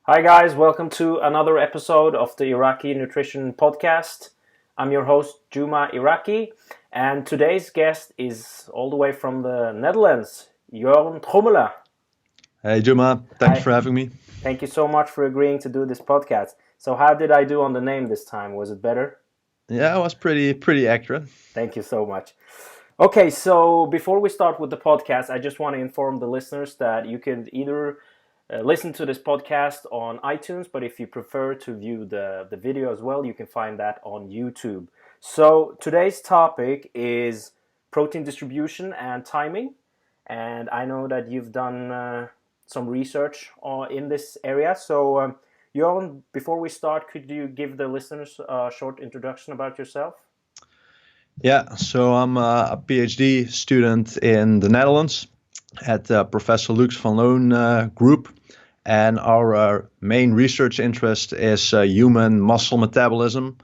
Hi guys, welcome to another episode of the Iraqi Nutrition Podcast. I'm your host Juma Iraqi, and today's guest is all the way from the Netherlands, Jorn Trommelen. Hey Juma, thanks Hi, for having me. thank you so much for agreeing to do this podcast. So how did I do on the name this time? Was it better? Yeah, it was pretty accurate. Thank you so much. Okay, so before we start with the podcast, I just want to inform the listeners that you can either listen to this podcast on iTunes, but if you prefer to view the video as well, you can find that on YouTube. So today's topic is protein distribution and timing, and I know that you've done some research in this area. So, Jorn, before we start, could you give the listeners a short introduction about yourself? Yeah, so I'm a PhD student in the Netherlands at Professor Lux van Loon group, and our main research interest is human muscle metabolism.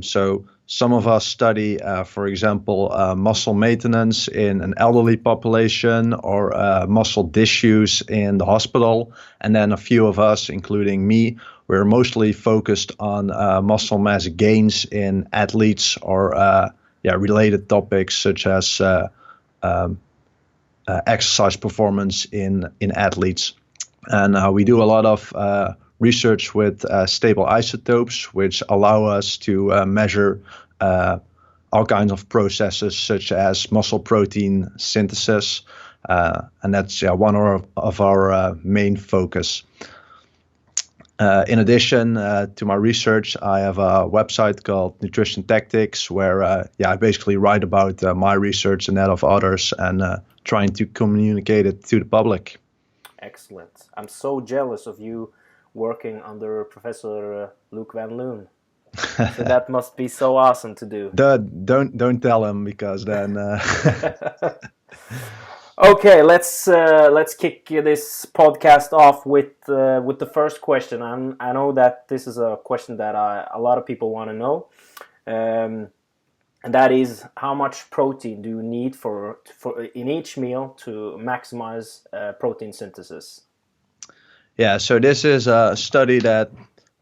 So some of us study, for example, muscle maintenance in an elderly population or muscle disuse in the hospital. And then a few of us, including me, we're mostly focused on muscle mass gains in athletes or related topics such as exercise performance in athletes. And we do a lot of research with stable isotopes, which allow us to measure all kinds of processes such as muscle protein synthesis. And that's one of our main focus. In addition to my research, I have a website called Nutrition Tactics where I basically write about my research and that of others and trying to communicate it to the public. Excellent. I'm so jealous of you working under Professor Luc van Loon. So that must be so awesome to do. Don't tell him, because then. Okay, let's kick this podcast off with the first question. I know that this is a question that a lot of people want to know, and that is, how much protein do you need for in each meal to maximize protein synthesis? Yeah, so this is a study that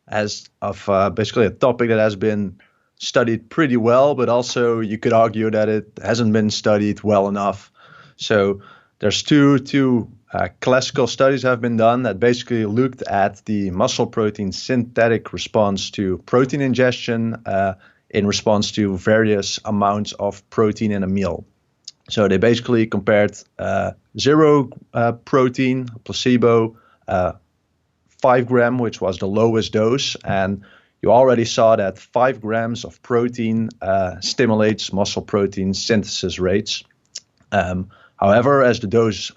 has basically a topic that has been studied pretty well, but also you could argue that it hasn't been studied well enough. So there's two classical studies have been done that basically looked at the muscle protein synthetic response to protein ingestion in response to various amounts of protein in a meal. So they basically compared zero protein, placebo, 5 gram, which was the lowest dose, and you already saw that 5 grams of protein stimulates muscle protein synthesis rates. However, as the dose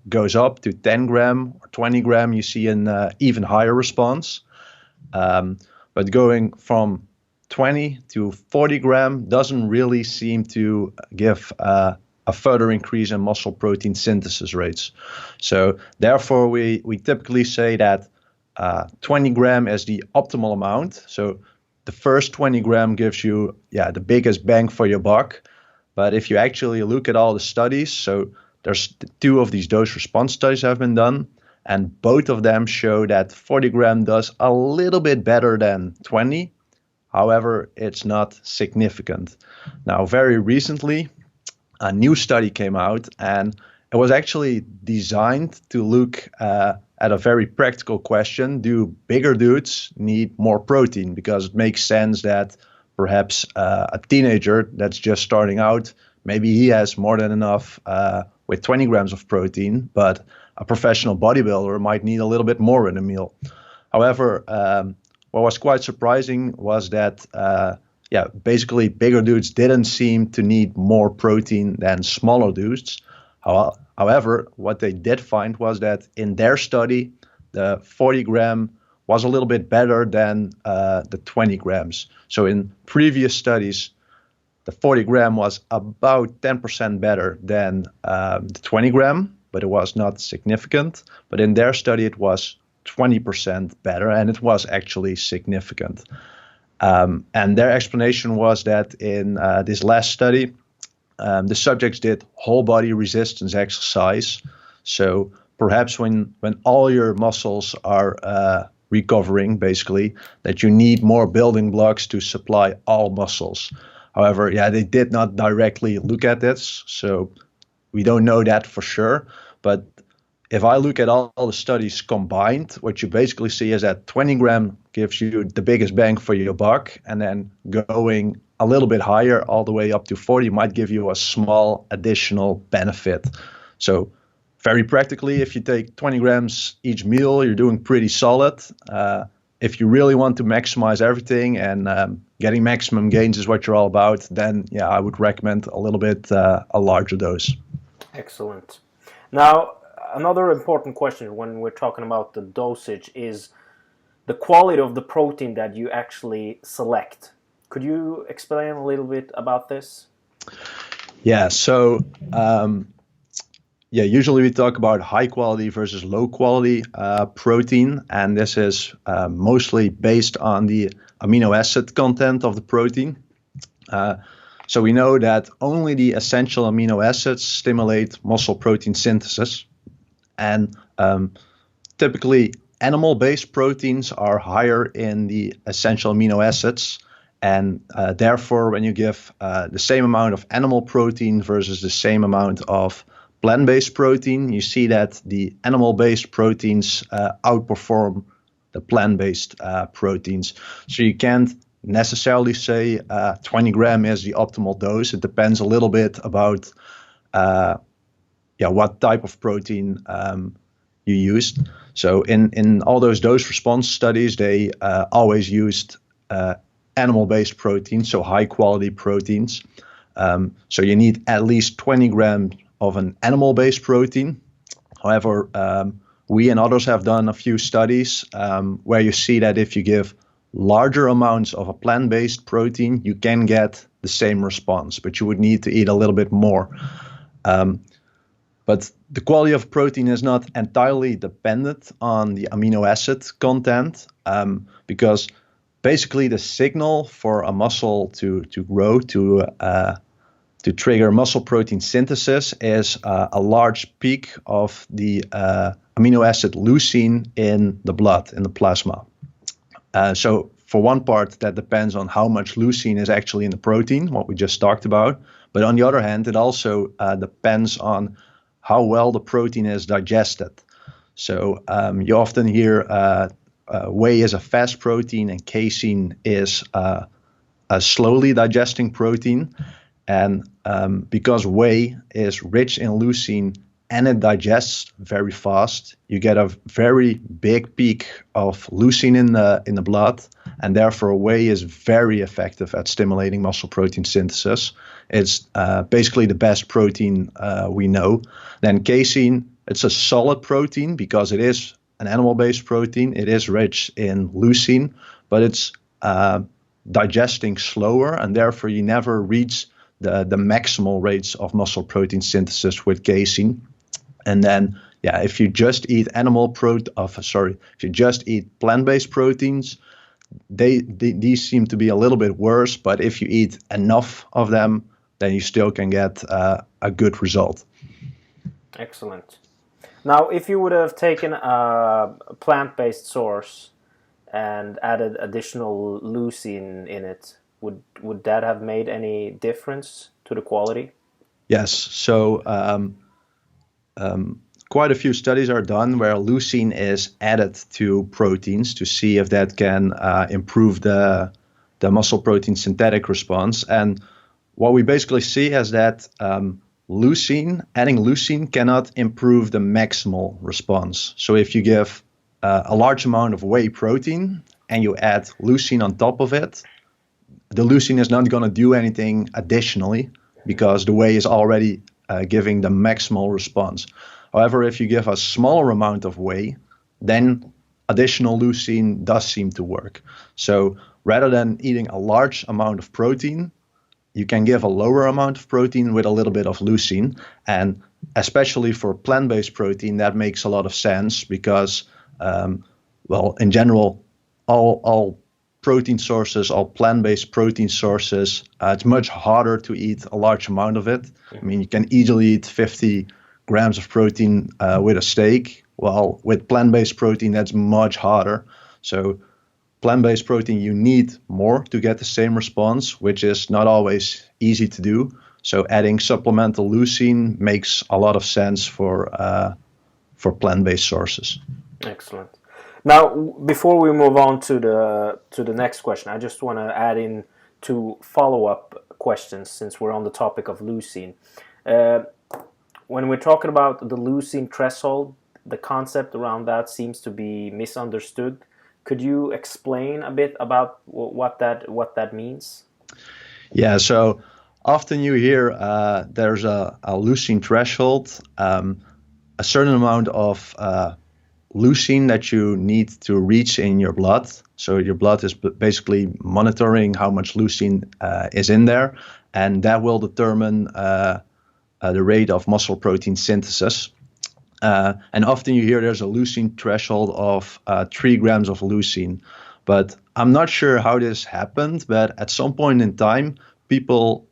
goes up to 10 gram or 20 gram, you see an even higher response. But going from 20 to 40 gram doesn't really seem to give a further increase in muscle protein synthesis rates. So therefore, we typically say that 20 gram is the optimal amount. So the first 20 gram gives you the biggest bang for your buck. But if you actually look at all the studies, so there's 2 of these dose response studies have been done, and both of them show that 40 gram does a little bit better than 20. However, it's not significant. Now, very recently, a new study came out, and it was actually designed to look at a very practical question: do bigger dudes need more protein? Because it makes sense that perhaps a teenager that's just starting out, maybe he has more than enough with 20 grams of protein, but a professional bodybuilder might need a little bit more in a meal. However, what was quite surprising was that basically bigger dudes didn't seem to need more protein than smaller dudes. However, what they did find was that in their study, the 40 gram was a little bit better than the 20 grams. So in previous studies, the 40 gram was about 10% better than the 20 gram, but it was not significant. But in their study, it was 20% better, and it was actually significant. And their explanation was that in this last study, the subjects did whole body resistance exercise. So perhaps when all your muscles are recovering, basically, that you need more building blocks to supply all muscles. However, yeah, they did not directly look at this, so we don't know that for sure. But if I look at all the studies combined, what you basically see is that 20 gram gives you the biggest bang for your buck, and then going a little bit higher, all the way up to 40, might give you a small additional benefit. So very practically, if you take 20 grams each meal, you're doing pretty solid. If you really want to maximize everything and getting maximum gains is what you're all about, then yeah, I would recommend a little bit a larger dose. Excellent. Now, another important question when we're talking about the dosage is the quality of the protein that you actually select. Could you explain a little bit about this? Yeah, so usually we talk about high quality versus low quality protein, and this is mostly based on the amino acid content of the protein. So we know that only the essential amino acids stimulate muscle protein synthesis, and typically animal-based proteins are higher in the essential amino acids, and therefore when you give the same amount of animal protein versus the same amount of plant-based protein, you see that the animal-based proteins outperform the plant-based proteins. So you can't necessarily say 20 gram is the optimal dose. It depends a little bit about what type of protein you used. So in all those dose response studies, they always used animal-based proteins, so high-quality proteins. So you need at least 20 grams of an animal-based protein. However, we and others have done a few studies where you see that if you give larger amounts of a plant-based protein, you can get the same response, but you would need to eat a little bit more. But the quality of protein is not entirely dependent on the amino acid content, because basically the signal for a muscle to grow, to trigger muscle protein synthesis is a large peak of the amino acid leucine in the blood, in the plasma. So for one part, that depends on how much leucine is actually in the protein, what we just talked about. But on the other hand, it also depends on how well the protein is digested. So you often hear whey is a fast protein and casein is a slowly digesting protein. And because whey is rich in leucine and it digests very fast, you get a very big peak of leucine in the blood, and therefore whey is very effective at stimulating muscle protein synthesis. It's basically the best protein we know. Then casein, it's a solid protein because it is an animal-based protein. It is rich in leucine, but it's digesting slower, and therefore you never reach the maximal rates of muscle protein synthesis with casein. And then, if you just eat if you just eat plant-based proteins, these seem to be a little bit worse. But if you eat enough of them, then you still can get a good result. Excellent. Now, if you would have taken a plant-based source and added additional leucine in it, would that have made any difference to the quality? Yes. So quite a few studies are done where leucine is added to proteins to see if that can improve the muscle protein synthetic response. And what we basically see is that adding leucine cannot improve the maximal response. So if you give a large amount of whey protein and you add leucine on top of it, the leucine is not going to do anything additionally because the whey is already giving the maximal response. However, if you give a smaller amount of whey, then additional leucine does seem to work. So rather than eating a large amount of protein, you can give a lower amount of protein with a little bit of leucine. And especially for plant-based protein, that makes a lot of sense because, in general, all protein sources, all plant-based protein sources, it's much harder to eat a large amount of it. I mean, you can easily eat 50 grams of protein with a steak. Well, with plant-based protein, that's much harder. So plant-based protein, you need more to get the same response, which is not always easy to do. So adding supplemental leucine makes a lot of sense for plant-based sources. Excellent. Now, before we move on to the next question, I just want to add in 2 follow-up questions since we're on the topic of leucine. When we're talking about the leucine threshold, the concept around that seems to be misunderstood. Could you explain a bit about what that means? Yeah, so often you hear there's a leucine threshold, a certain amount of leucine that you need to reach in your blood. So your blood is basically monitoring how much leucine is in there, and that will determine the rate of muscle protein synthesis. And often you hear there's a leucine threshold of 3 grams of leucine. But I'm not sure how this happened, but at some point in time, people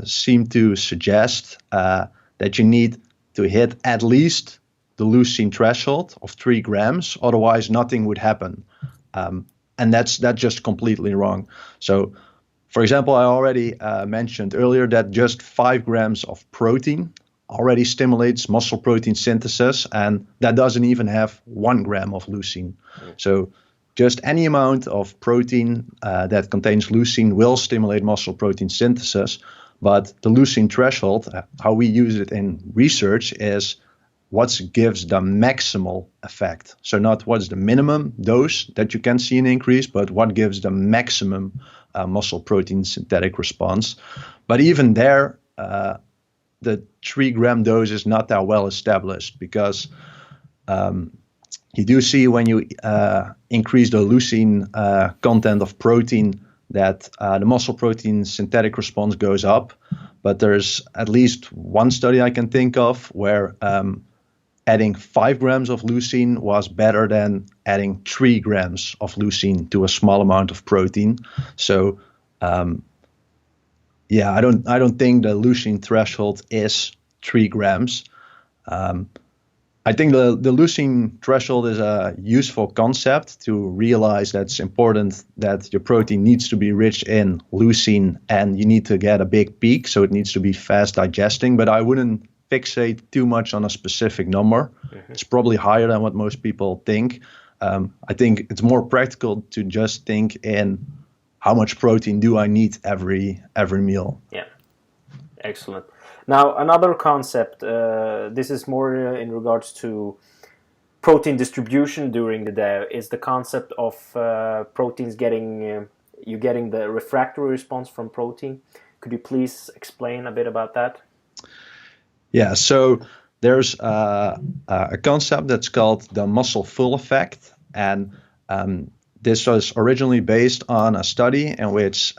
seem to suggest that you need to hit at least the leucine threshold of 3 grams, otherwise nothing would happen. And that's just completely wrong. So, for example, I already mentioned earlier that just 5 grams of protein already stimulates muscle protein synthesis, and that doesn't even have 1 gram of leucine. So just any amount of protein that contains leucine will stimulate muscle protein synthesis. But the leucine threshold, how we use it in research, is what gives the maximal effect. So not what's the minimum dose that you can see an increase, but what gives the maximum muscle protein synthetic response. But even there, the 3 gram dose is not that well established, because you do see when you increase the leucine content of protein that the muscle protein synthetic response goes up. But there's at least one study I can think of where adding 5 grams of leucine was better than adding 3 grams of leucine to a small amount of protein. So yeah, I don't think the leucine threshold is 3 grams. I think the leucine threshold is a useful concept to realize that it's important that your protein needs to be rich in leucine and you need to get a big peak, so it needs to be fast digesting. But I wouldn't fixate too much on a specific number. Mm-hmm. It's probably higher than what most people think. I think it's more practical to just think in how much protein do I need every meal. Yeah, excellent. Now, another concept, this is more in regards to protein distribution during the day, is the concept of proteins getting the refractory response from protein. Could you please explain a bit about that? Yeah, so there's a concept that's called the muscle full effect, and this was originally based on a study in which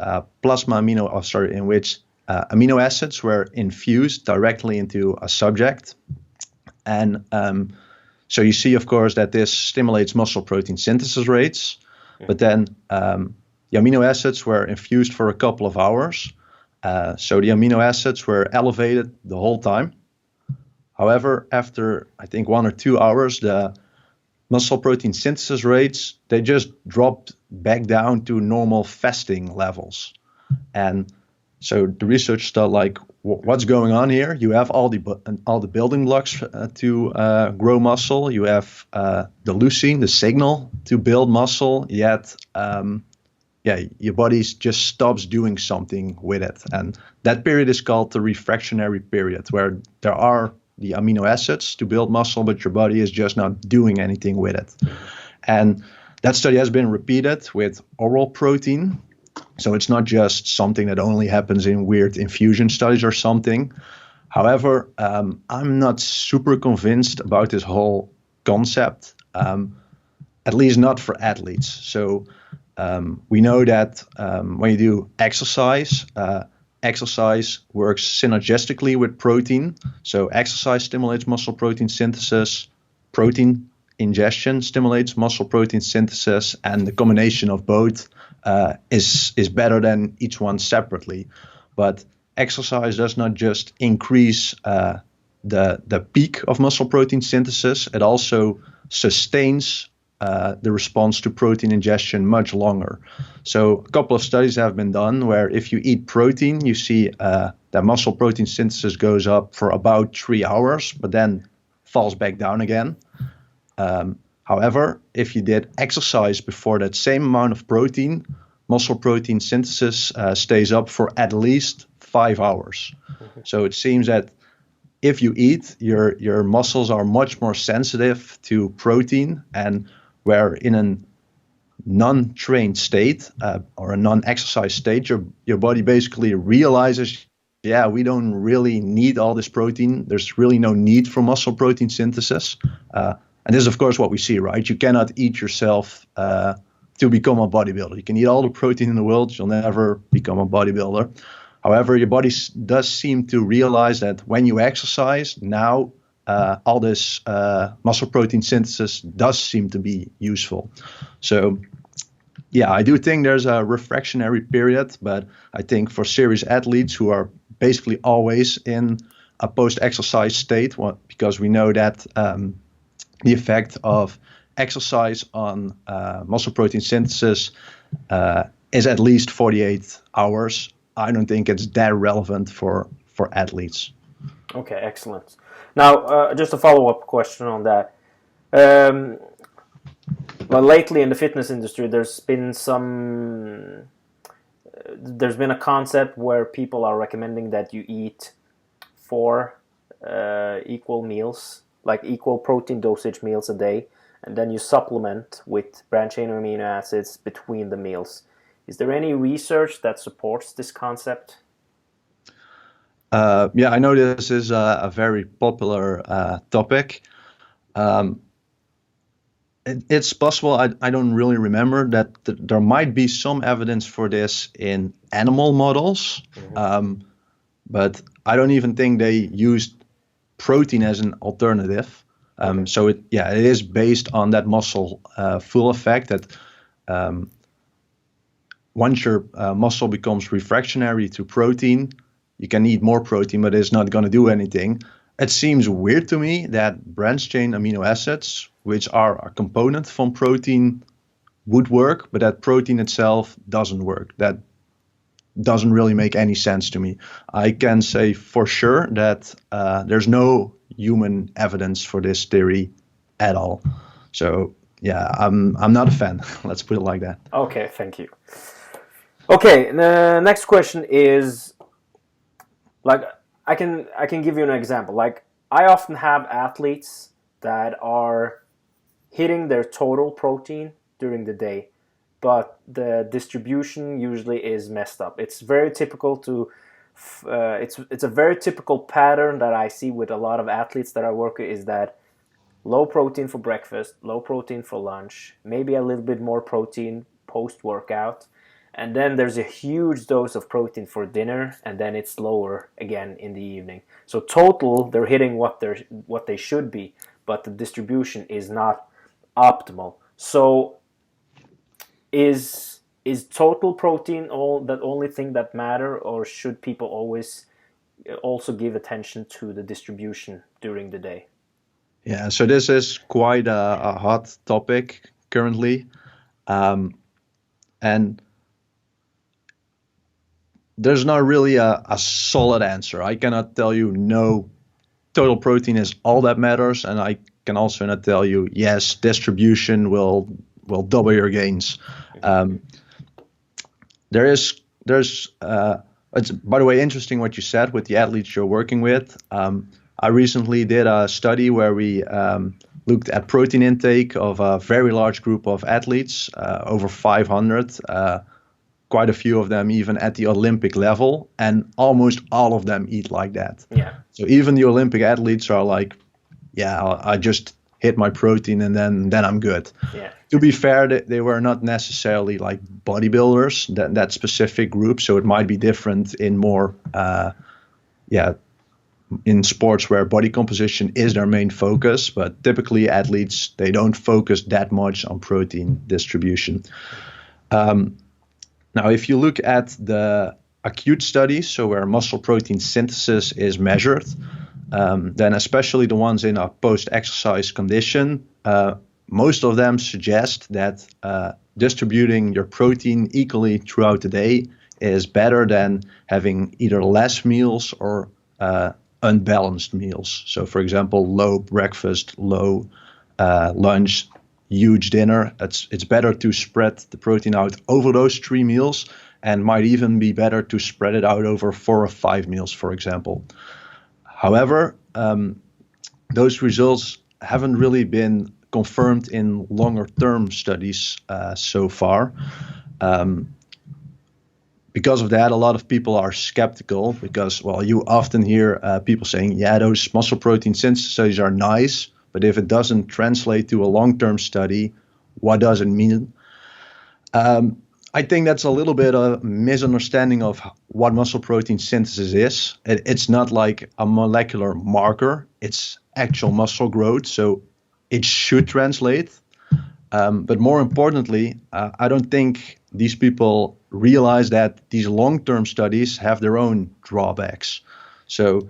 amino acids were infused directly into a subject. And so you see, of course, that this stimulates muscle protein synthesis rates. Mm-hmm. But then the amino acids were infused for a couple of hours. So the amino acids were elevated the whole time. However, after, I think, 1 or 2 hours, the muscle protein synthesis rates, they just dropped back down to normal fasting levels. And so the research started like, what's going on here? You have all the building blocks to grow muscle. You have the leucine, the signal to build muscle. Yet, your body just stops doing something with it, and that period is called the refractionary period, where there are the amino acids to build muscle, but your body is just not doing anything with it. And that study has been repeated with oral protein. So it's not just something that only happens in weird infusion studies or something. However, I'm not super convinced about this whole concept, at least not for athletes. So we know that when you do exercise, exercise works synergistically with protein. So exercise stimulates muscle protein synthesis, protein ingestion stimulates muscle protein synthesis, and the combination of both is better than each one separately. But exercise does not just increase the peak of muscle protein synthesis, it also sustains the response to protein ingestion much longer. So a couple of studies have been done where if you eat protein, you see that muscle protein synthesis goes up for about 3 hours, but then falls back down again. However, if you did exercise before that same amount of protein, muscle protein synthesis stays up for at least 5 hours. Mm-hmm. So it seems that if you eat, your muscles are much more sensitive to protein, and where in a non-trained state or a non-exercise state, your body basically realizes, yeah, we don't really need all this protein. There's really no need for muscle protein synthesis. And this is, of course, what we see, right? You cannot eat yourself to become a bodybuilder. You can eat all the protein in the world. You'll never become a bodybuilder. However, your body does seem to realize that when you exercise, now all this muscle protein synthesis does seem to be useful. So, yeah, I do think there's a refractionary period, but I think for serious athletes who are basically always in a post-exercise state, because we know that the effect of exercise on muscle protein synthesis is at least 48 hours. I don't think it's that relevant for athletes. Okay, excellent. Now, just a follow-up question on that. Well, lately in the fitness industry, there's been a concept where people are recommending that you eat 4 equal meals, like equal protein dosage meals a day, and then you supplement with branched-chain amino acids between the meals. Is there any research that supports this concept? Yeah, I know this is a very popular topic. It's possible, I don't really remember, that there might be some evidence for this in animal models, but I don't even think they used protein as an alternative. So it is based on that muscle full effect that once your muscle becomes refractionary to protein, you can eat more protein, but it's not going to do anything. It seems weird to me that branched-chain amino acids, which are a component from protein, would work, but that protein itself doesn't work. That doesn't really make any sense to me. I can say for sure that there's no human evidence for this theory at all. So yeah, I'm not a fan. Let's put it like that. Okay, thank you. Okay, the next question is, like, I can give you an example. Like, I often have athletes that are hitting their total protein during the day, but the distribution usually is messed up. It's very typical to it's a very typical pattern that I see with a lot of athletes that I work with, is that low protein for breakfast, low protein for lunch, maybe a little bit more protein post-workout, and then there's a huge dose of protein for dinner, and then it's lower again in the evening. So total, they're hitting what they should be, but the distribution is not optimal. So is total protein the only thing that matter, or should people always also give attention to the distribution during the day? Yeah, so this is quite a hot topic currently, and there's not really a solid answer. I cannot tell you no, total protein is all that matters, and I can also not tell you yes, distribution will double your gains. There's it's, by the way, interesting what you said with the athletes you're working with. I recently did a study where we looked at protein intake of a very large group of athletes, over 500. Quite a few of them even at the Olympic level, and almost all of them eat like that. Yeah. So even the Olympic athletes are like, yeah, I just hit my protein and then I'm good. Yeah. To be fair, they were not necessarily like bodybuilders, that specific group. So it might be different in more, in sports where body composition is their main focus. But typically athletes, they don't focus that much on protein distribution. Now, if you look at the acute studies, so where muscle protein synthesis is measured, then especially the ones in a post-exercise condition, most of them suggest that distributing your protein equally throughout the day is better than having either less meals or unbalanced meals. So, for example, low breakfast, low lunch, huge dinner. It's better to spread the protein out over those 3 meals, and might even be better to spread it out over 4 or 5 meals, for example. However, those results haven't really been confirmed in longer term studies so far. Because of that, a lot of people are skeptical because, well, you often hear people saying, yeah, those muscle protein synthesis studies are nice, but if it doesn't translate to a long-term study, what does it mean? I think that's a little bit of a misunderstanding of what muscle protein synthesis is. It's not like a molecular marker. It's actual muscle growth, so it should translate. But more importantly, I don't think these people realize that these long-term studies have their own drawbacks. So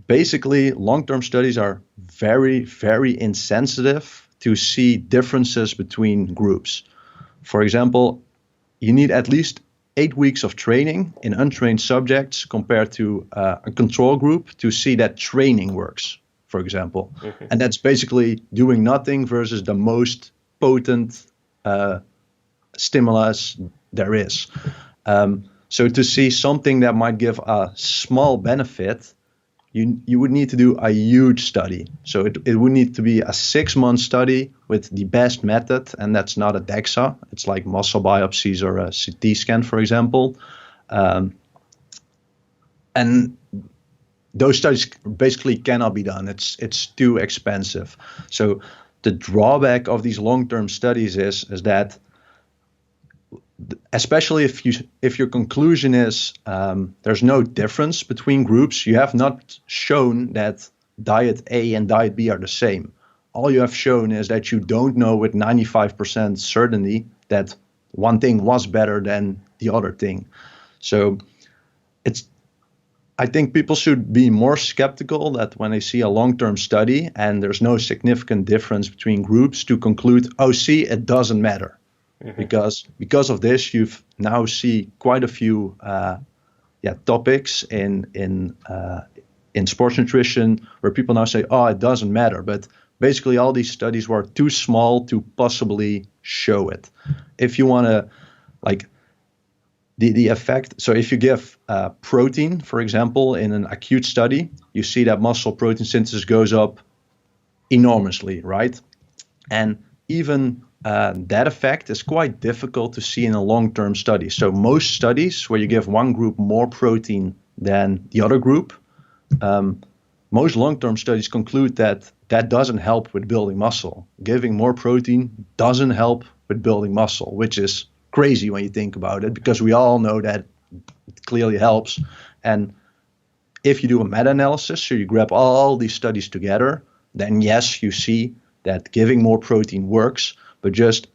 basically, long-term studies are very, very insensitive to see differences between groups. For example, you need at least 8 weeks of training in untrained subjects compared to a control group to see that training works, for example. Mm-hmm. And that's basically doing nothing versus the most potent stimulus there is. So to see something that might give a small benefit, you would need to do a huge study. So it would need to be a 6-month study with the best method, and that's not a DEXA. It's like muscle biopsies or a CT scan, for example. And those studies basically cannot be done. It's too expensive. So the drawback of these long-term studies is that, especially if your conclusion is there's no difference between groups, you have not shown that diet A and diet B are the same. All you have shown is that you don't know with 95% certainty that one thing was better than the other thing. So I think people should be more skeptical that when they see a long-term study and there's no significant difference between groups to conclude, oh, see, it doesn't matter. Mm-hmm. Because of this, you've now see quite a few topics in sports nutrition where people now say, oh, it doesn't matter. But basically, all these studies were too small to possibly show it. If you want to, like, the effect. So if you give protein, for example, in an acute study, you see that muscle protein synthesis goes up enormously, right? And even that effect is quite difficult to see in a long-term study. So most studies where you give one group more protein than the other group, most long-term studies conclude that that doesn't help with building muscle. Giving more protein doesn't help with building muscle, which is crazy when you think about it, because we all know that it clearly helps. And if you do a meta-analysis, so you grab all these studies together, then yes, you see that giving more protein works, but just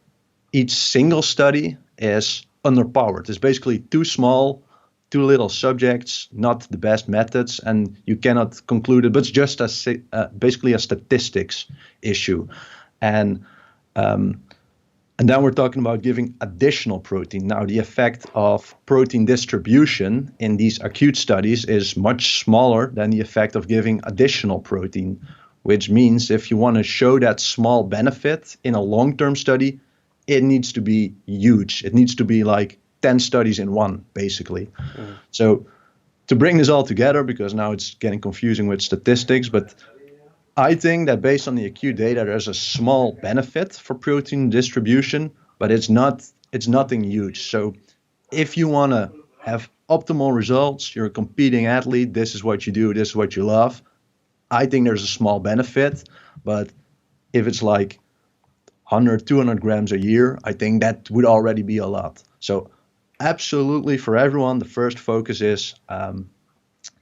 each single study is underpowered. It's basically too small, too little subjects, not the best methods, and you cannot conclude it, but it's just basically a statistics issue. And then we're talking about giving additional protein. Now, the effect of protein distribution in these acute studies is much smaller than the effect of giving additional protein, which means if you want to show that small benefit in a long-term study, it needs to be huge. It needs to be like 10 studies in one, basically. Mm. So to bring this all together, because now it's getting confusing with statistics, but I think that based on the acute data, there's a small benefit for protein distribution, but it's nothing huge. So if you want to have optimal results, you're a competing athlete, this is what you do, this is what you love, I think there's a small benefit. But if it's like 100, 200 grams a year, I think that would already be a lot. So absolutely for everyone, the first focus is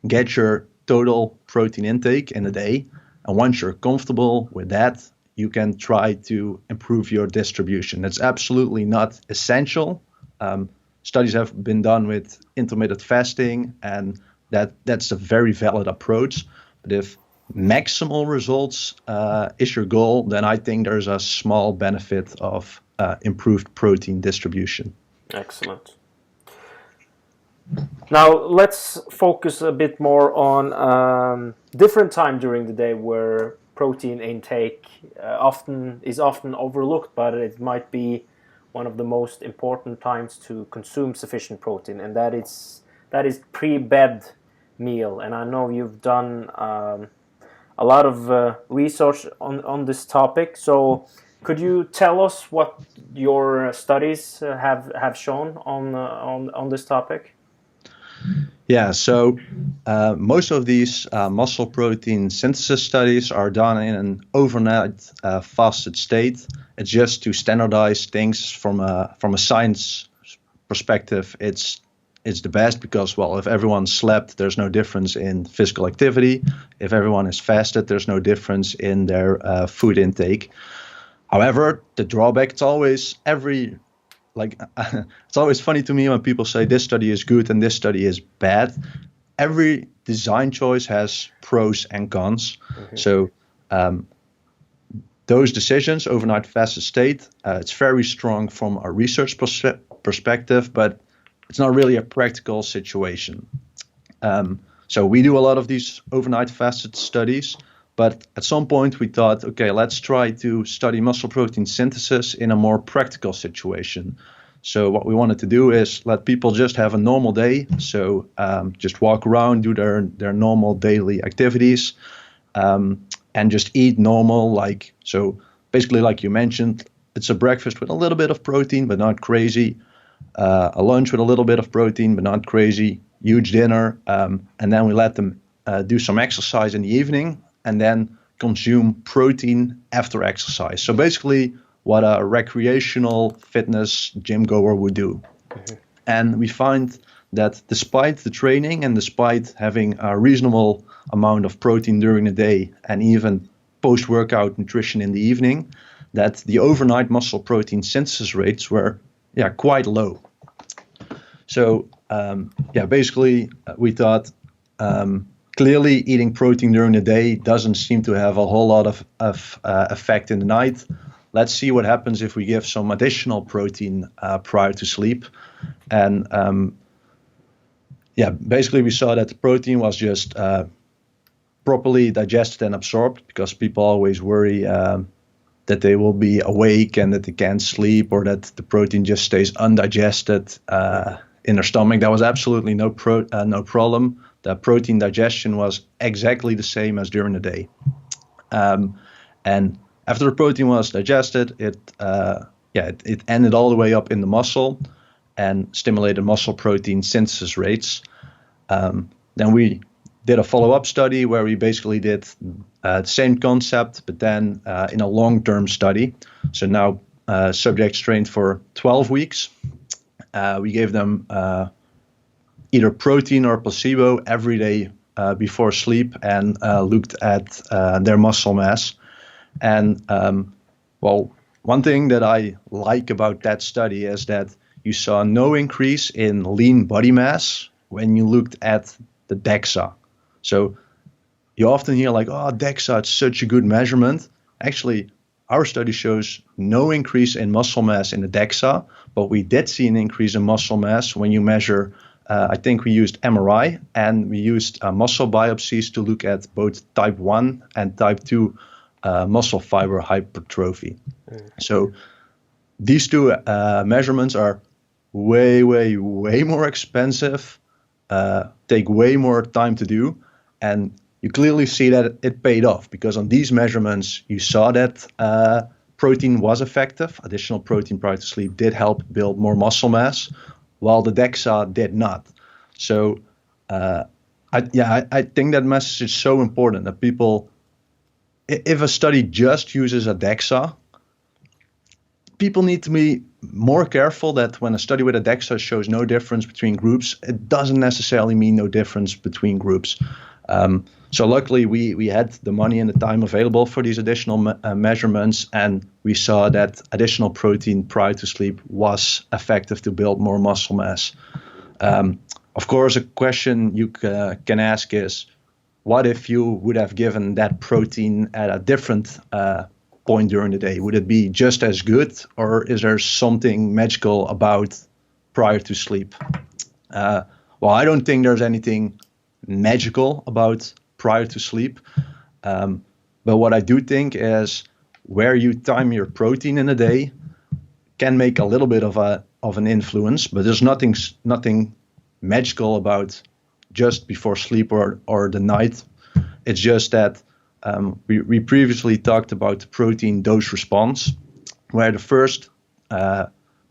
get your total protein intake in a day. And once you're comfortable with that, you can try to improve your distribution. That's absolutely not essential. Studies have been done with intermittent fasting, and that's a very valid approach. But if maximal results is your goal, then I think there's a small benefit of improved protein distribution. Excellent. Now let's focus a bit more on different time during the day where protein intake often overlooked, but it might be one of the most important times to consume sufficient protein, and that is pre-bed meal. And I know you've done a lot of research on this topic. So could you tell us what your studies have shown on this topic? Yeah, so most of these muscle protein synthesis studies are done in an overnight fasted state. It's just to standardize things from a science perspective. It's the best because, well, if everyone slept, there's no difference in physical activity. If everyone is fasted, there's no difference in their food intake. However, the drawback, it's always funny to me when people say this study is good and this study is bad. Every design choice has pros and cons. Mm-hmm. So those decisions, overnight fasted state, it's very strong from a research perspective, but it's not really a practical situation. So we do a lot of these overnight fasted studies, but at some point we thought, okay, let's try to study muscle protein synthesis in a more practical situation. So what we wanted to do is let people just have a normal day. So just walk around, do their normal daily activities, and just eat normal. So basically, like you mentioned, it's a breakfast with a little bit of protein, but not crazy. A lunch with a little bit of protein, but not crazy. Huge dinner, and then we let them do some exercise in the evening, and then consume protein after exercise. So basically what a recreational fitness gym goer would do. Mm-hmm. And we find that despite the training and despite having a reasonable amount of protein during the day and even post-workout nutrition in the evening, that the overnight muscle protein synthesis rates were quite low. So basically we thought clearly eating protein during the day doesn't seem to have a whole lot of effect in the night. Let's see what happens if we give some additional protein prior to sleep. And basically we saw that the protein was just properly digested and absorbed, because people always worry that they will be awake and that they can't sleep, or that the protein just stays undigested in their stomach. That was absolutely no problem. The protein digestion was exactly the same as during the day. And after the protein was digested, it ended all the way up in the muscle and stimulated muscle protein synthesis rates. Then we did a follow-up study where we basically did the same concept, but then in a long-term study. So now subjects trained for 12 weeks. We gave them either protein or placebo every day before sleep, and looked at their muscle mass. And one thing that I like about that study is that you saw no increase in lean body mass when you looked at the DEXA. So you often hear DEXA, it's such a good measurement. Actually, our study shows no increase in muscle mass in the DEXA, but we did see an increase in muscle mass when you measure, I think we used MRI, and we used muscle biopsies to look at both type 1 and type 2 muscle fiber hypertrophy. So these two measurements are way, way, way more expensive, take way more time to do, and you clearly see that it paid off, because on these measurements you saw that protein was effective. Additional protein prior to sleep did help build more muscle mass, while the DEXA did not. So I think that message is so important, that people, if a study just uses a DEXA, people need to be more careful that when a study with a DEXA shows no difference between groups, it doesn't necessarily mean no difference between groups. So luckily we had the money and the time available for these additional measurements, and we saw that additional protein prior to sleep was effective to build more muscle mass. Of course, a question you can ask is, what if you would have given that protein at a different point during the day? Would it be just as good, or is there something magical about prior to sleep? Well, I don't think there's anything magical about prior to sleep. But what I do think is where you time your protein in a day can make a little bit of an influence, but there's nothing magical about just before sleep or the night. It's just that we previously talked about the protein dose response, where the first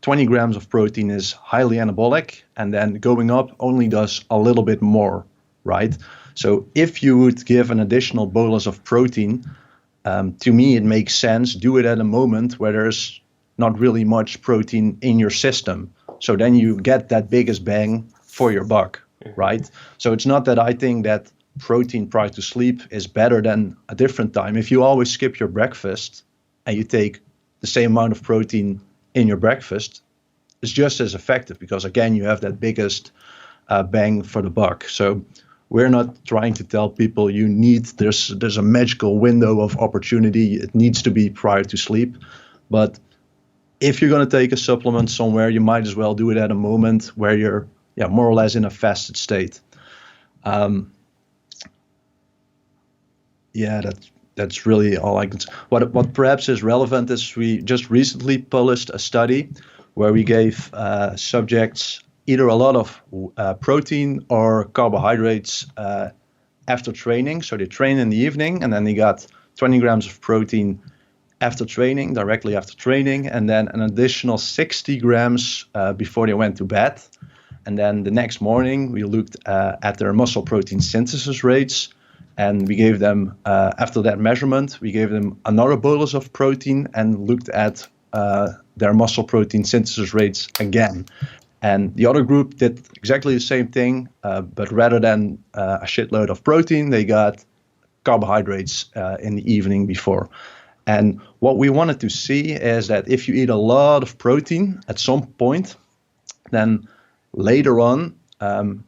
20 grams of protein is highly anabolic, and then going up only does a little bit more, right? So if you would give an additional bolus of protein, to me it makes sense, do it at a moment where there's not really much protein in your system. So then you get that biggest bang for your buck, right? So it's not that I think that protein prior to sleep is better than a different time. If you always skip your breakfast and you take the same amount of protein in your breakfast, it's just as effective, because again, you have that biggest bang for the buck. So we're not trying to tell people there's a magical window of opportunity. It needs to be prior to sleep. But if you're going to take a supplement somewhere, you might as well do it at a moment where you're more or less in a fasted state. That's really all I can say. What perhaps is relevant is we just recently published a study where we gave subjects either a lot of protein or carbohydrates after training. So they train in the evening, and then they got 20 grams of protein after training, directly after training, and then an additional 60 grams before they went to bed. And then the next morning, we looked at their muscle protein synthesis rates, and we gave them, after that measurement, we gave them another bolus of protein and looked at their muscle protein synthesis rates again. And the other group did exactly the same thing, but rather than a shitload of protein, they got carbohydrates in the evening before. And what we wanted to see is that if you eat a lot of protein at some point, then later on,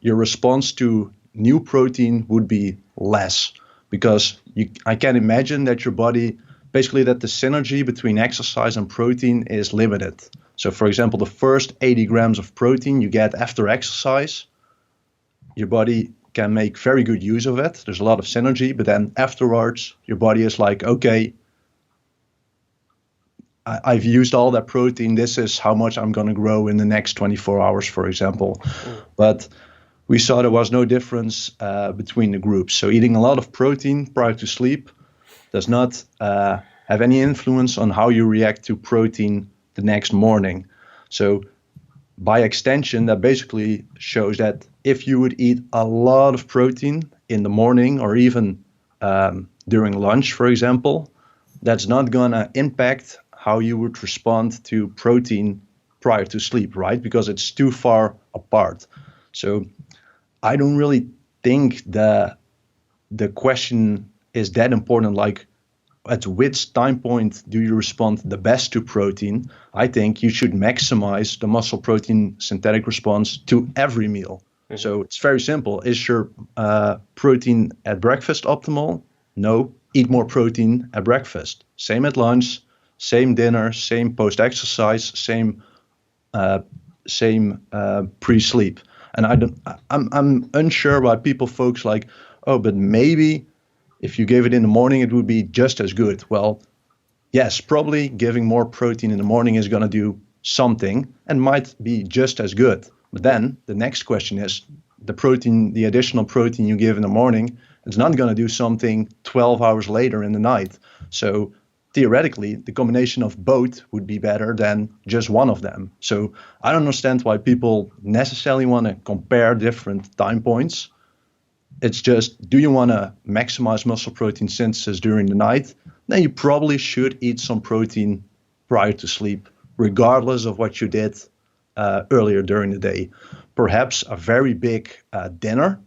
your response to new protein would be less, because I can imagine that your body, basically that the synergy between exercise and protein is limited. So for example, the first 80 grams of protein you get after exercise, your body can make very good use of it. There's a lot of synergy, but then afterwards, your body is like, okay, I've used all that protein. This is how much I'm going to grow in the next 24 hours, for example. But we saw there was no difference between the groups. So eating a lot of protein prior to sleep does not have any influence on how you react to protein the next morning. So by extension, that basically shows that if you would eat a lot of protein in the morning, or even during lunch, for example, that's not going to impact how you would respond to protein prior to sleep, right? Because it's too far apart. So I don't really think the question is that important, like at which time point do you respond the best to protein. I think you should maximize the muscle protein synthetic response to every meal. Mm-hmm. So it's very simple. Is your protein at breakfast optimal? No. Eat more protein at breakfast. Same at lunch, same dinner, same post-exercise, same pre-sleep. And I'm unsure why people folks like, oh, but maybe if you gave it in the morning, it would be just as good. Well, yes, probably giving more protein in the morning is going to do something and might be just as good. But then the next question is the additional protein you give in the morning, it's not going to do something 12 hours later in the night. So theoretically, the combination of both would be better than just one of them. So I don't understand why people necessarily want to compare different time points. It's just, do you want to maximize muscle protein synthesis during the night? Then you probably should eat some protein prior to sleep, regardless of what you did earlier during the day. Perhaps a very big dinner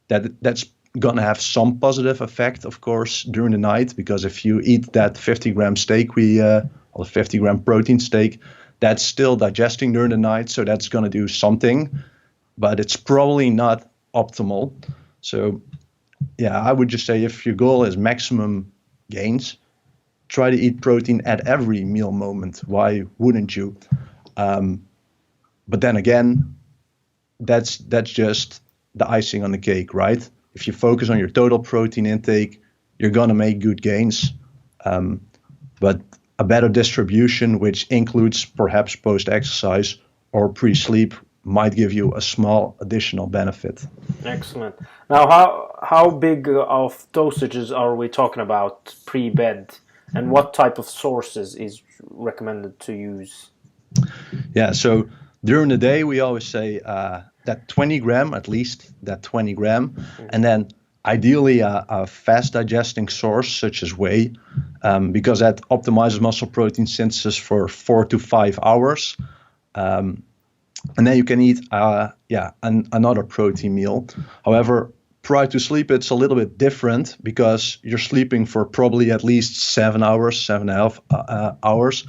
that's going to have some positive effect, of course, during the night, because if you eat that 50-gram steak, or 50-gram protein steak, that's still digesting during the night, so that's going to do something, but it's probably not optimal. So yeah, I would just say if your goal is maximum gains, try to eat protein at every meal moment. Why wouldn't you? But then again, that's just the icing on the cake, right? If you focus on your total protein intake, you're gonna make good gains. But a better distribution, which includes perhaps post-exercise or pre-sleep, might give you a small additional benefit. Excellent. Now, how big of dosages are we talking about pre-bed, and what type of sources is recommended to use? Yeah, so during the day, we always say that 20 gram, at least that 20 gram, and then ideally a fast digesting source such as whey, because that optimizes muscle protein synthesis for 4 to 5 hours. And then you can eat, another protein meal. However, prior to sleep, it's a little bit different because you're sleeping for probably at least 7 hours, 7.5 hours.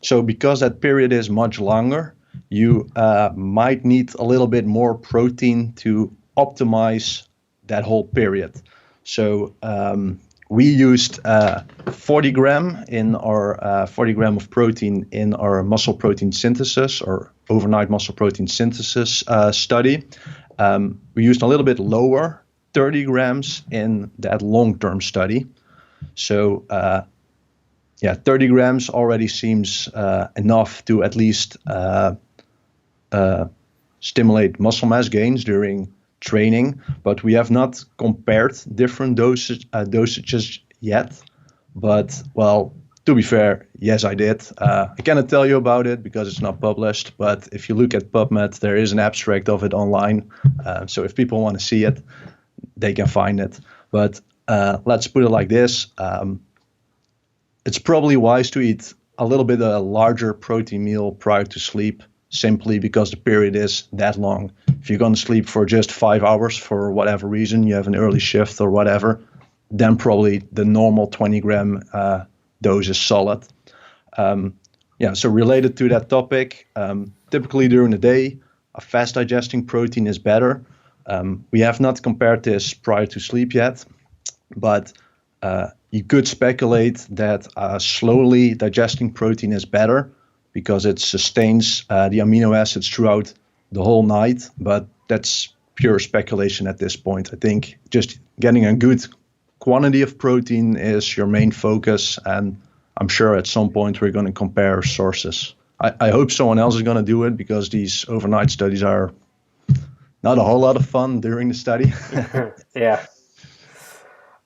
So because that period is much longer, you might need a little bit more protein to optimize that whole period. So we used 40 gram in our 40 gram of protein in our muscle protein synthesis or overnight muscle protein synthesis study. We used a little bit lower, 30 grams in that long-term study. So 30 grams already seems enough to at least stimulate muscle mass gains during training, but we have not compared different dosages yet. But, well, to be fair, yes, I did. I cannot tell you about it because it's not published, but if you look at PubMed, there is an abstract of it online. So if people want to see it, they can find it. But let's put it like this. It's probably wise to eat a little bit a larger protein meal prior to sleep, simply because the period is that long. If you're going to sleep for just 5 hours for whatever reason, you have an early shift or whatever, then probably the normal 20 gram dose is solid. So related to that topic, typically during the day, a fast digesting protein is better. We have not compared this prior to sleep yet, but you could speculate that slowly digesting protein is better because it sustains the amino acids throughout the whole night, but that's pure speculation at this point. I think just getting a good quantity of protein is your main focus, and I'm sure at some point we're going to compare sources. I hope someone else is going to do it because these overnight studies are not a whole lot of fun during the study. Yeah.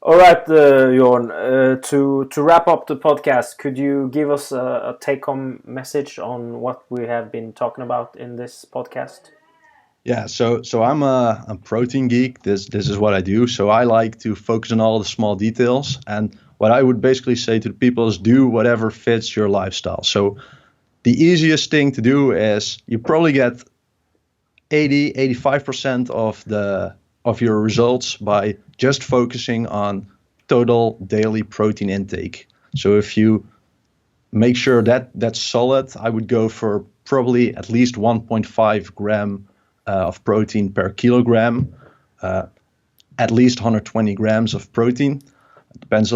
All right, Jorn, to wrap up the podcast, could you give us a take-home message on what we have been talking about in this podcast? Yeah, so I'm a protein geek. This is what I do. So I like to focus on all the small details. And what I would basically say to people is do whatever fits your lifestyle. So the easiest thing to do is you probably get 85% of your results by just focusing on total daily protein intake. So if you make sure that that's solid, I would go for probably at least 1.5 gram of protein per kilogram, at least 120 grams of protein. It depends.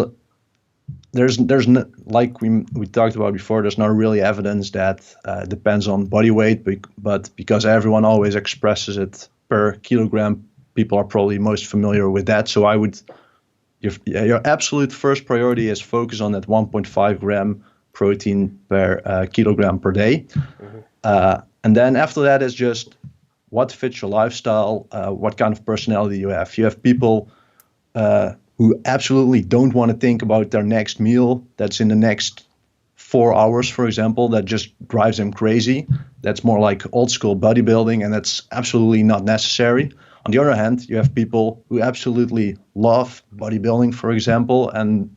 There's no, like we talked about before, there's not really evidence that depends on body weight, but because everyone always expresses it per kilogram, people are probably most familiar with that. So I would, your absolute first priority is focus on that 1.5 gram protein per kilogram per day. Mm-hmm. And then after that is just what fits your lifestyle, what kind of personality you have. You have people who absolutely don't want to think about their next meal that's in the next 4 hours, for example, that just drives them crazy. That's more like old school bodybuilding, and that's absolutely not necessary. On the other hand, you have people who absolutely love bodybuilding, for example, and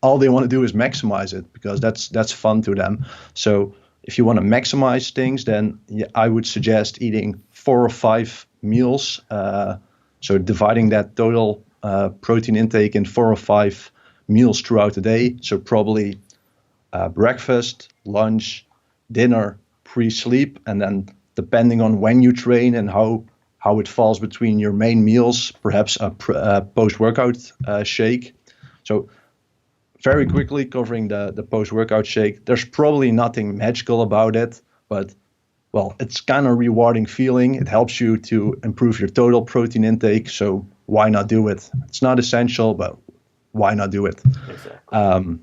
all they want to do is maximize it because that's fun to them. So if you want to maximize things, then I would suggest eating 4 or 5 meals. So dividing that total protein intake in 4 or 5 meals throughout the day. So probably breakfast, lunch, dinner, pre-sleep, and then depending on when you train and how how it falls between your main meals, perhaps a post-workout shake. So very quickly covering the post-workout shake, there's probably nothing magical about it, but well, it's kind of rewarding feeling. It helps you to improve your total protein intake, so why not do it? It's not essential, but why not do it? Exactly.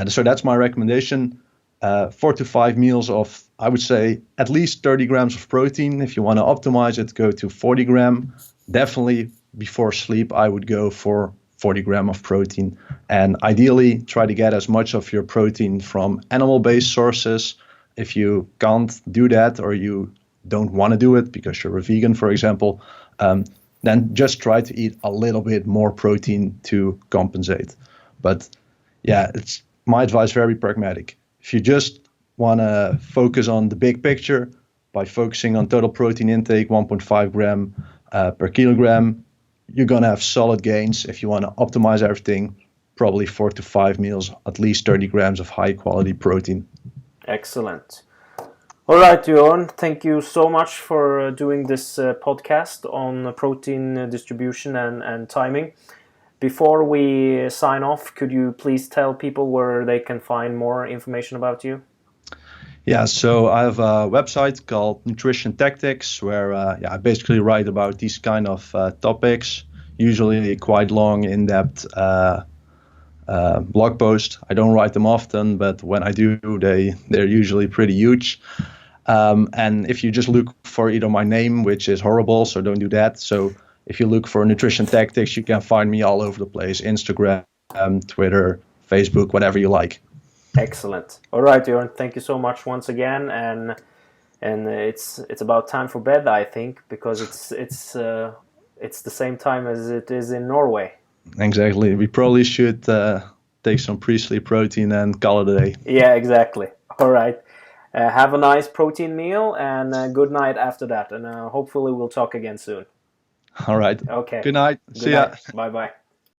So that's my recommendation. 4 to 5 meals of, I would say, at least 30 grams of protein. If you want to optimize it, go to 40 gram. Definitely before sleep, I would go for 40 gram of protein. And ideally, try to get as much of your protein from animal-based sources. If you can't do that, or you don't want to do it because you're a vegan, for example, then just try to eat a little bit more protein to compensate. But yeah, it's my advice, very pragmatic. If you just want to focus on the big picture by focusing on total protein intake, 1.5 gram per kilogram, you're going to have solid gains. If you want to optimize everything, probably 4 to 5 meals, at least 30 grams of high quality protein. Excellent. All right, Jorn, thank you so much for doing this podcast on protein distribution and timing. Before we sign off, could you please tell people where they can find more information about you? Yeah, so I have a website called Nutrition Tactics where I basically write about these kind of topics, usually quite long, in-depth blog posts. I don't write them often, but when I do, they're usually pretty huge. And if you just look for either my name, which is horrible, so don't do that. So if you look for Nutrition Tactics, you can find me all over the place: Instagram, Twitter, Facebook, whatever you like. Excellent. All right, Jorn, thank you so much once again, and it's about time for bed, I think, because it's the same time as it is in Norway. Exactly. We probably should take some pre-sleep protein and call it a day. Yeah, exactly. All right. Have a nice protein meal and good night after that. And hopefully we'll talk again soon. All right. Okay. Good night. See ya. Bye-bye.